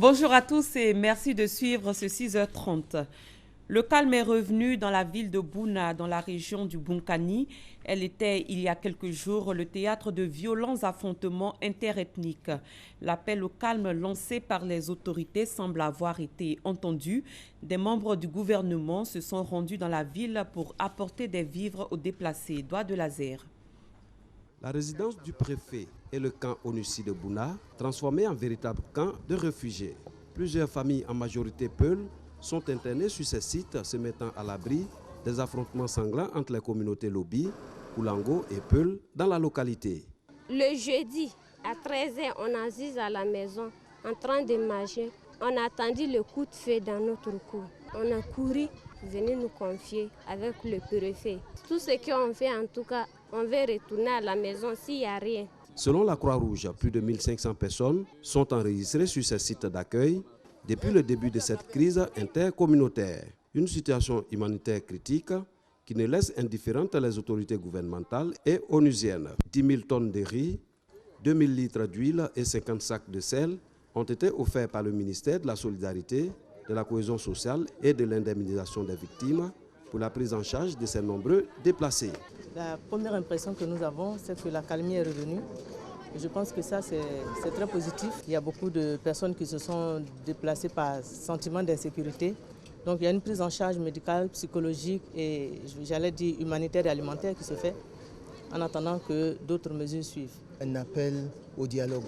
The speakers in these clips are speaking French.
Bonjour à tous et merci de suivre ce 6h30. Le calme est revenu dans la ville de Bouna, dans la région du Bunkani. Elle était, il y a quelques jours, le théâtre de violents affrontements interethniques. L'appel au calme lancé par les autorités semble avoir été entendu. Des membres du gouvernement se sont rendus dans la ville pour apporter des vivres aux déplacés. Doigt de laser. La résidence du préfet et le camp ONUCI de Bouna, transformés en véritable camp de réfugiés. Plusieurs familles, en majorité Peuls, sont internées sur ces sites, se mettant à l'abri des affrontements sanglants entre les communautés Lobi, Koulango et Peuls dans la localité. Le jeudi, à 13h, on assise à la maison, en train de manger. On a attendu le coup de feu dans notre cour. On a couru, venir nous confier avec le préfet. Tout ce qu'on fait, en tout cas, on va retourner à la maison s'il n'y a rien. Selon la Croix-Rouge, plus de 1500 personnes sont enregistrées sur ces sites d'accueil depuis le début de cette crise intercommunautaire. Une situation humanitaire critique qui ne laisse indifférentes les autorités gouvernementales et onusiennes. 10 000 tonnes de riz, 2 000 litres d'huile et 50 sacs de sel ont été offerts par le ministère de la Solidarité, de la Cohésion sociale et de l'indemnisation des victimes pour la prise en charge de ces nombreux déplacés. La première impression que nous avons, c'est que la calmie est revenue. Je pense que ça, c'est très positif. Il y a beaucoup de personnes qui se sont déplacées par sentiment d'insécurité. Donc il y a une prise en charge médicale, psychologique et j'allais dire humanitaire et alimentaire qui se fait en attendant que d'autres mesures suivent. Un appel au dialogue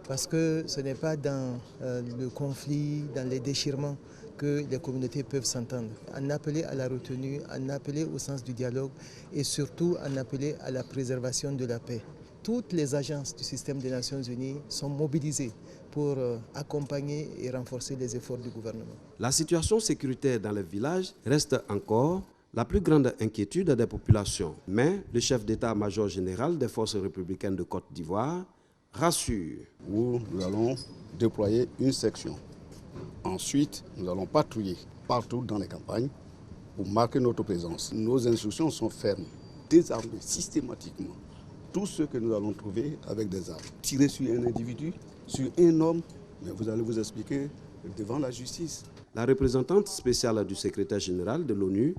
parce que ce n'est pas dans le conflit, dans les déchirements que les communautés peuvent s'entendre. En appeler à la retenue, en appeler au sens du dialogue et surtout en appeler à la préservation de la paix. Toutes les agences du système des Nations Unies sont mobilisées pour accompagner et renforcer les efforts du gouvernement. La situation sécuritaire dans les villages reste encore la plus grande inquiétude des populations. Mais le chef d'état-major général des forces républicaines de Côte d'Ivoire rassure. Où nous allons déployer une section. Ensuite, nous allons patrouiller partout dans les campagnes pour marquer notre présence. Nos instructions sont fermes, désarmer systématiquement tout ce que nous allons trouver avec des armes. Tirer sur un individu, sur un homme, mais vous allez vous expliquer devant la justice. La représentante spéciale du secrétaire général de l'ONU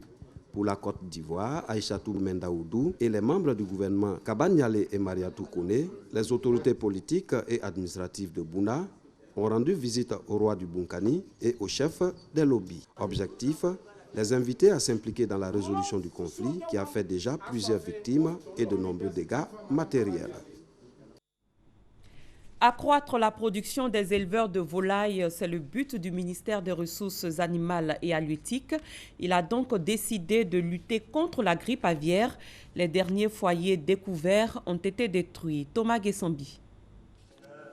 pour la Côte d'Ivoire, Aïchatou Mendaoudou, et les membres du gouvernement Kabanyale et Mariatou Kone, les autorités politiques et administratives de Bouna, ont rendu visite au roi du Bunkani et au chef des lobbies. Objectif, les inviter à s'impliquer dans la résolution du conflit qui a fait déjà plusieurs victimes et de nombreux dégâts matériels. Accroître la production des éleveurs de volailles, c'est le but du ministère des Ressources animales et halieutiques. Il a donc décidé de lutter contre la grippe aviaire. Les derniers foyers découverts ont été détruits. Thomas Guessambi.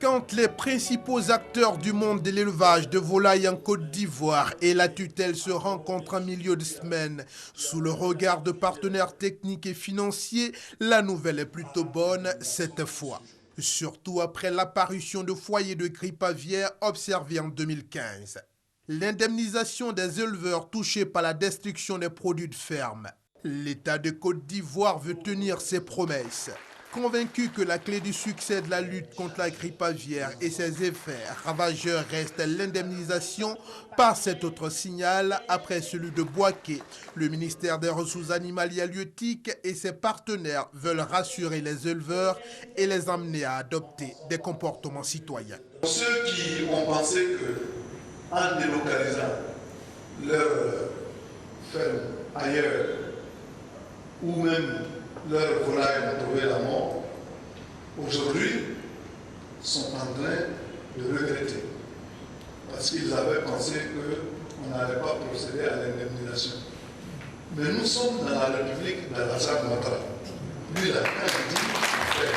Quand les principaux acteurs du monde de l'élevage de volailles en Côte d'Ivoire et la tutelle se rencontrent en milieu de semaine, sous le regard de partenaires techniques et financiers, la nouvelle est plutôt bonne cette fois. Surtout après l'apparition de foyers de grippe aviaire observés en 2015. L'indemnisation des éleveurs touchés par la destruction des produits de ferme. L'État de Côte d'Ivoire veut tenir ses promesses. Convaincu que la clé du succès de la lutte contre la grippe aviaire et ses effets ravageurs reste l'indemnisation, par cet autre signal, après celui de Bouaké, le ministère des Ressources animales et halieutiques et ses partenaires veulent rassurer les éleveurs et les amener à adopter des comportements citoyens. Ceux qui ont pensé qu'en délocalisant leur ferme ailleurs, ou même leurs volailles ont trouvé la mort, aujourd'hui sont en train de regretter. Parce qu'ils avaient pensé qu'on n'allait pas procéder à l'indemnisation. Mais nous sommes dans la République d'Alassane Ouattara. Lui, il a dit.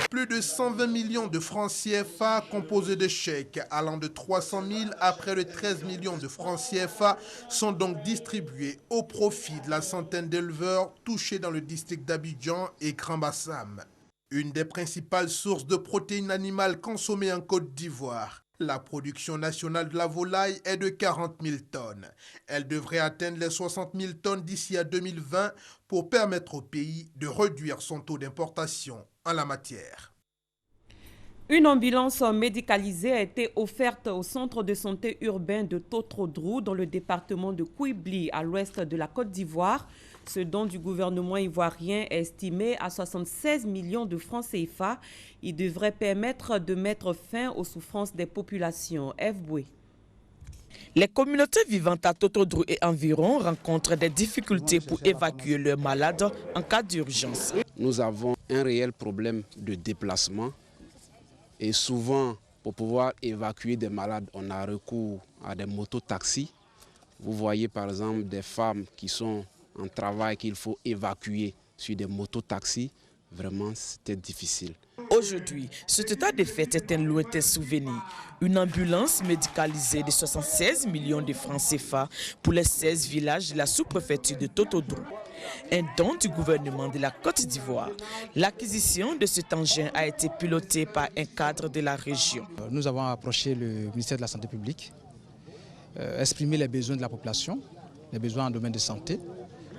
Plus de 120 millions de francs CFA composés de chèques allant de 300 000 à près de 13 millions de francs CFA sont donc distribués au profit de la centaine d'éleveurs touchés dans le district d'Abidjan et Grand Bassam. Une des principales sources de protéines animales consommées en Côte d'Ivoire. La production nationale de la volaille est de 40 000 tonnes. Elle devrait atteindre les 60 000 tonnes d'ici à 2020 pour permettre au pays de réduire son taux d'importation en la matière. Une ambulance médicalisée a été offerte au centre de santé urbain de Totrodrou dans le département de Kouibli à l'ouest de la Côte d'Ivoire. Ce don du gouvernement ivoirien est estimé à 76 millions de francs CFA. Il devrait permettre de mettre fin aux souffrances des populations. F. Boué. Les communautés vivantes à Totodrou et environ rencontrent des difficultés pour évacuer leurs malades en cas d'urgence. Nous avons un réel problème de déplacement et souvent, pour pouvoir évacuer des malades, on a recours à des mototaxis. Vous voyez par exemple des femmes qui sont en travail qu'il faut évacuer sur des mototaxis. Vraiment, c'était difficile. Aujourd'hui, cet état de fait est un lointain souvenir. Une ambulance médicalisée de 76 millions de francs CFA pour les 16 villages de la sous-préfecture de Totodrou. Un don du gouvernement de la Côte d'Ivoire. L'acquisition de cet engin a été pilotée par un cadre de la région. Nous avons approché le ministère de la Santé publique, exprimé les besoins de la population, les besoins en domaine de santé.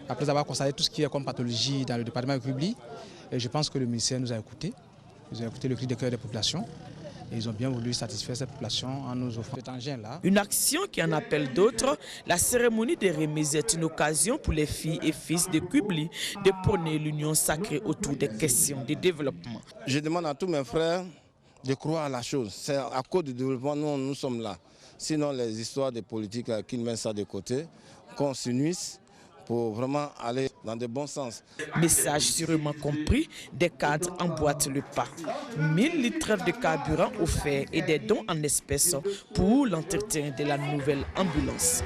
Après avoir constaté tout ce qui est comme pathologie dans le département de Kouibli, je pense que le ministère nous a écoutés. Ils ont écouté le cri de cœur des populations et ils ont bien voulu satisfaire cette population en nous offrant cet engin-là. Une action qui en appelle d'autres, la cérémonie de remise est une occasion pour les filles et fils de Kouibli de prôner l'union sacrée autour des questions de développement. Je demande à tous mes frères de croire à la chose. C'est à cause du développement nous sommes là. Sinon les histoires de politique qu'ils mettent ça de côté, qu'on s'unisse pour vraiment aller dans de bons sens. Message sûrement compris, des cadres emboîtent le pas. 1000 litres de carburant offerts et des dons en espèces pour l'entretien de la nouvelle ambulance.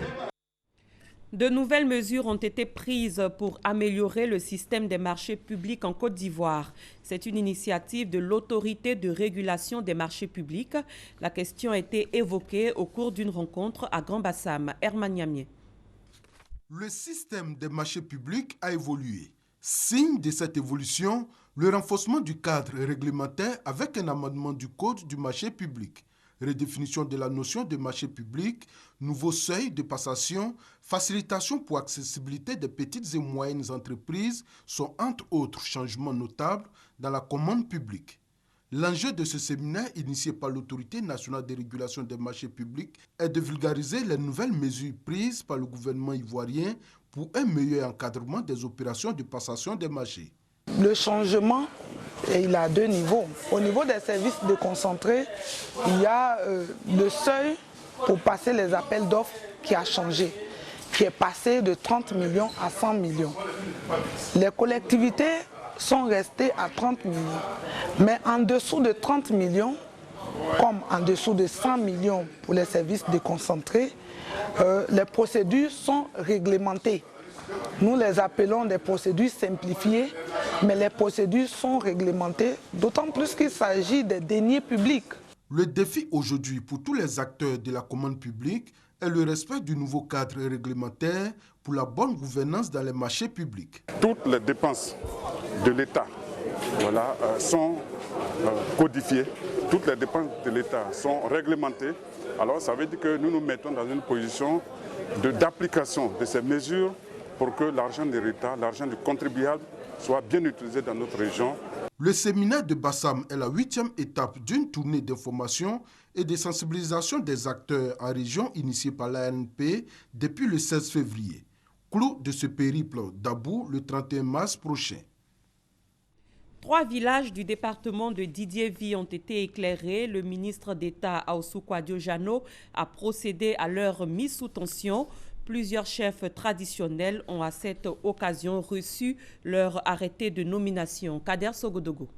De nouvelles mesures ont été prises pour améliorer le système des marchés publics en Côte d'Ivoire. C'est une initiative de l'autorité de régulation des marchés publics. La question a été évoquée au cours d'une rencontre à Grand-Bassam. Herman Niamier. Le système des marchés publics a évolué. Signe de cette évolution, le renforcement du cadre réglementaire avec un amendement du Code du marché public. Redéfinition de la notion de marché public, nouveau seuil de passation, facilitation pour accessibilité des petites et moyennes entreprises sont entre autres changements notables dans la commande publique. L'enjeu de ce séminaire, initié par l'Autorité nationale de régulation des marchés publics, est de vulgariser les nouvelles mesures prises par le gouvernement ivoirien pour un meilleur encadrement des opérations de passation des marchés. Le changement, il a deux niveaux. Au niveau des services déconcentrés, il y a le seuil pour passer les appels d'offres qui a changé, qui est passé de 30 millions à 100 millions. Les collectivités sont restés à 30 millions. Mais en dessous de 30 millions, comme en dessous de 100 millions pour les services déconcentrés, les procédures sont réglementées. Nous les appelons des procédures simplifiées, mais les procédures sont réglementées, d'autant plus qu'il s'agit des deniers publics. Le défi aujourd'hui pour tous les acteurs de la commande publique est le respect du nouveau cadre réglementaire pour la bonne gouvernance dans les marchés publics. Toutes les dépenses de l'État sont codifiées, toutes les dépenses de l'État sont réglementées. Alors ça veut dire que nous nous mettons dans une position d'application de ces mesures pour que l'argent de l'État, l'argent du contribuable soit bien utilisé dans notre région. Le séminaire de Bassam est la 8e étape d'une tournée d'information et de sensibilisation des acteurs en région initiée par l'ANP depuis le 16 février. Clou de ce périple d'Abou le 31 mars prochain. 3 villages du département de Didiévi ont été éclairés. Le ministre d'État Aoussou Kwadio-Jano a procédé à leur mise sous tension. Plusieurs chefs traditionnels ont à cette occasion reçu leur arrêté de nomination. Kader Sogodogo.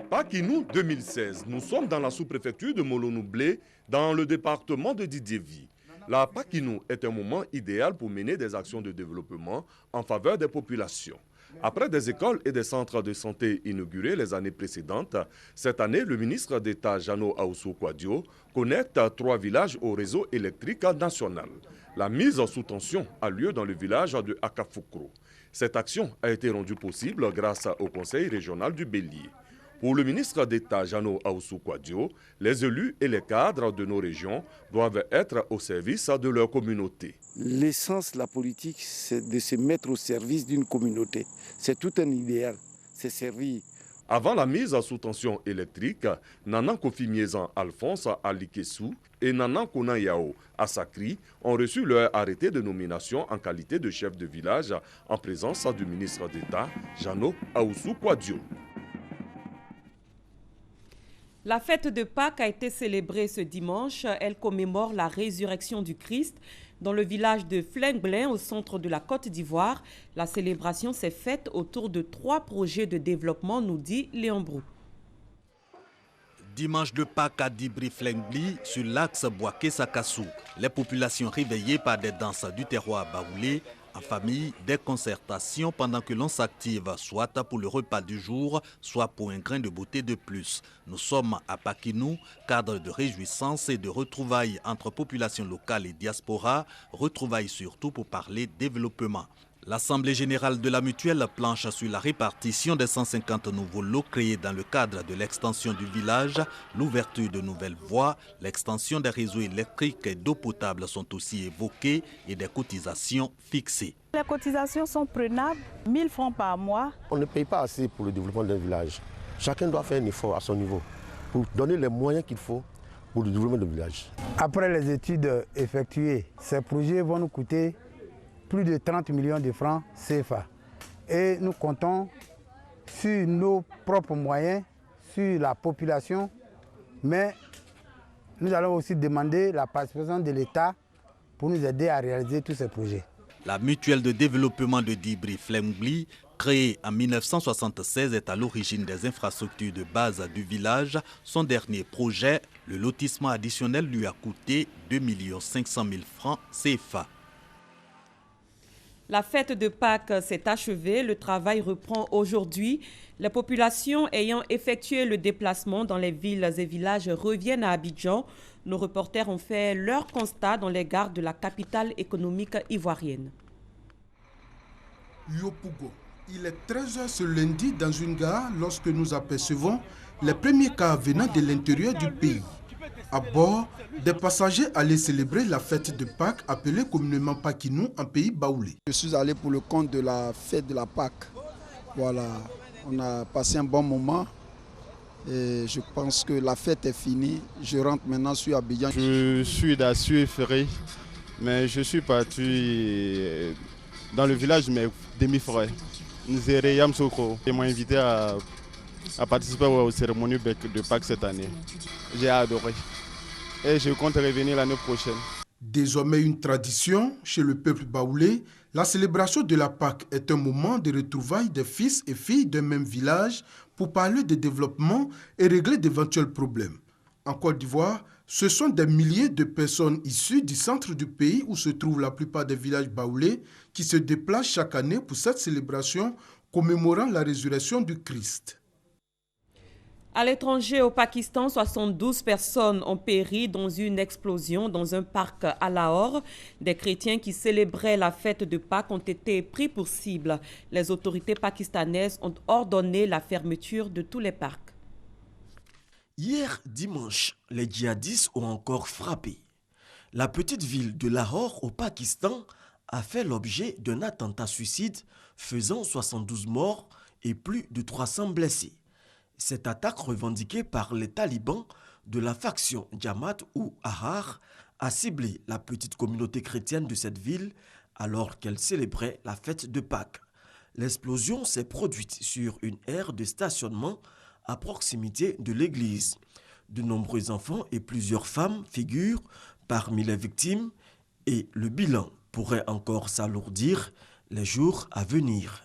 Pakinou 2016, nous sommes dans la sous-préfecture de Molonou-Blé, dans le département de Didiévi. La Pakinou est un moment idéal pour mener des actions de développement en faveur des populations. Après des écoles et des centres de santé inaugurés les années précédentes, cette année, le ministre d'État Jano Aoussou Kwadio connecte 3 villages au réseau électrique national. La mise sous tension a lieu dans le village de Akafukro. Cette action a été rendue possible grâce au conseil régional du Bélier. Pour le ministre d'État Jano Aoussou Kwadio, les élus et les cadres de nos régions doivent être au service de leur communauté. L'essence de la politique, c'est de se mettre au service d'une communauté. C'est tout un idéal. C'est servir Avant la mise sous tension électrique, Nanan Kofi Miezan Alphonse à Likessou et Nanan Konan Yao à Sakri ont reçu leur arrêté de nomination en qualité de chef de village en présence du ministre d'État, Jano Aoussou Kouadio. La fête de Pâques a été célébrée ce dimanche. Elle commémore la résurrection du Christ dans le village de Flenglin, au centre de la Côte d'Ivoire. La célébration s'est faite autour de 3 projets de développement, nous dit Léon Brou. Dimanche de Pâques à Dibri-Flengli, sur l'axe Boaké-Sakassou. Les populations réveillées par des danses du terroir baoulé, en famille, des concertations pendant que l'on s'active, soit pour le repas du jour, soit pour un grain de beauté de plus. Nous sommes à Pakinou, cadre de réjouissance et de retrouvailles entre populations locales et diaspora, retrouvailles surtout pour parler développement. L'Assemblée générale de la mutuelle planche sur la répartition des 150 nouveaux lots créés dans le cadre de l'extension du village, l'ouverture de nouvelles voies, l'extension des réseaux électriques et d'eau potable sont aussi évoquées et des cotisations fixées. Les cotisations sont prenables, 1000 francs par mois. On ne paye pas assez pour le développement d'un village. Chacun doit faire un effort à son niveau pour donner les moyens qu'il faut pour le développement du village. Après les études effectuées, ces projets vont nous coûter plus de 30 millions de francs CFA. Et nous comptons sur nos propres moyens, sur la population, mais nous allons aussi demander la participation de l'État pour nous aider à réaliser tous ces projets. La mutuelle de développement de Dibri-Flengli, créée en 1976, est à l'origine des infrastructures de base du village. Son dernier projet, le lotissement additionnel, lui a coûté 2 500 000 francs CFA. La fête de Pâques s'est achevée, le travail reprend aujourd'hui. Les populations ayant effectué le déplacement dans les villes et villages reviennent à Abidjan. Nos reporters ont fait leur constat dans les gares de la capitale économique ivoirienne. Yopougo, il est 13h ce lundi dans une gare lorsque nous apercevons les premiers cars venant de l'intérieur du pays. À bord, des passagers allaient célébrer la fête de Pâques appelée communément Pakinou en pays baoulé. Je suis allé pour le compte de la fête de la Pâques. Voilà, on a passé un bon moment et je pense que la fête est finie. Je rentre maintenant sur Abidjan. Je suis d'Assu Ferré, mais je suis parti dans le village de mes demi-frères, Nzere Yamsoko. Ils m'ont invité à participer aux cérémonies de Pâques cette année. J'ai adoré. Et je compte revenir l'année prochaine. Désormais une tradition chez le peuple baoulé, la célébration de la Pâques est un moment de retrouvailles des fils et filles d'un même village pour parler de développement et régler d'éventuels problèmes. En Côte d'Ivoire, ce sont des milliers de personnes issues du centre du pays où se trouvent la plupart des villages baoulés qui se déplacent chaque année pour cette célébration commémorant la résurrection du Christ. À l'étranger, au Pakistan, 72 personnes ont péri dans une explosion dans un parc à Lahore. Des chrétiens qui célébraient la fête de Pâques ont été pris pour cible. Les autorités pakistanaises ont ordonné la fermeture de tous les parcs. Hier dimanche, les djihadistes ont encore frappé. La petite ville de Lahore au Pakistan a fait l'objet d'un attentat suicide faisant 72 morts et plus de 300 blessés. Cette attaque revendiquée par les talibans de la faction Jamaat ou Ahrar a ciblé la petite communauté chrétienne de cette ville alors qu'elle célébrait la fête de Pâques. L'explosion s'est produite sur une aire de stationnement à proximité de l'église. De nombreux enfants et plusieurs femmes figurent parmi les victimes et le bilan pourrait encore s'alourdir les jours à venir.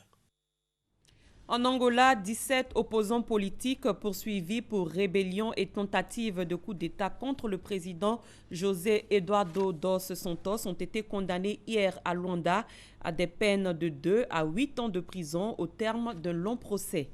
En Angola, 17 opposants politiques poursuivis pour rébellion et tentative de coup d'État contre le président José Eduardo dos Santos ont été condamnés hier à Luanda à des peines de 2 à 8 ans de prison au terme d'un long procès.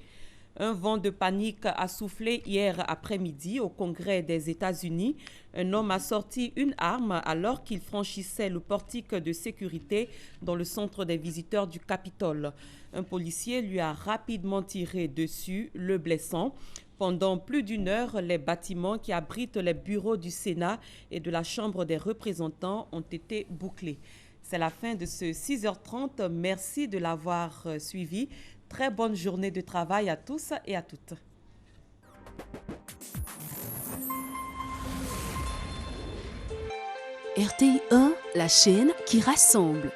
Un vent de panique a soufflé hier après-midi au Congrès des États-Unis. Un homme a sorti une arme alors qu'il franchissait le portique de sécurité dans le centre des visiteurs du Capitole. Un policier lui a rapidement tiré dessus, le blessant. Pendant plus d'une heure, les bâtiments qui abritent les bureaux du Sénat et de la Chambre des représentants ont été bouclés. C'est la fin de ce 6h30. Merci de l'avoir suivi. très bonne journée de travail à tous et à toutes. RTI 1, la chaîne qui rassemble.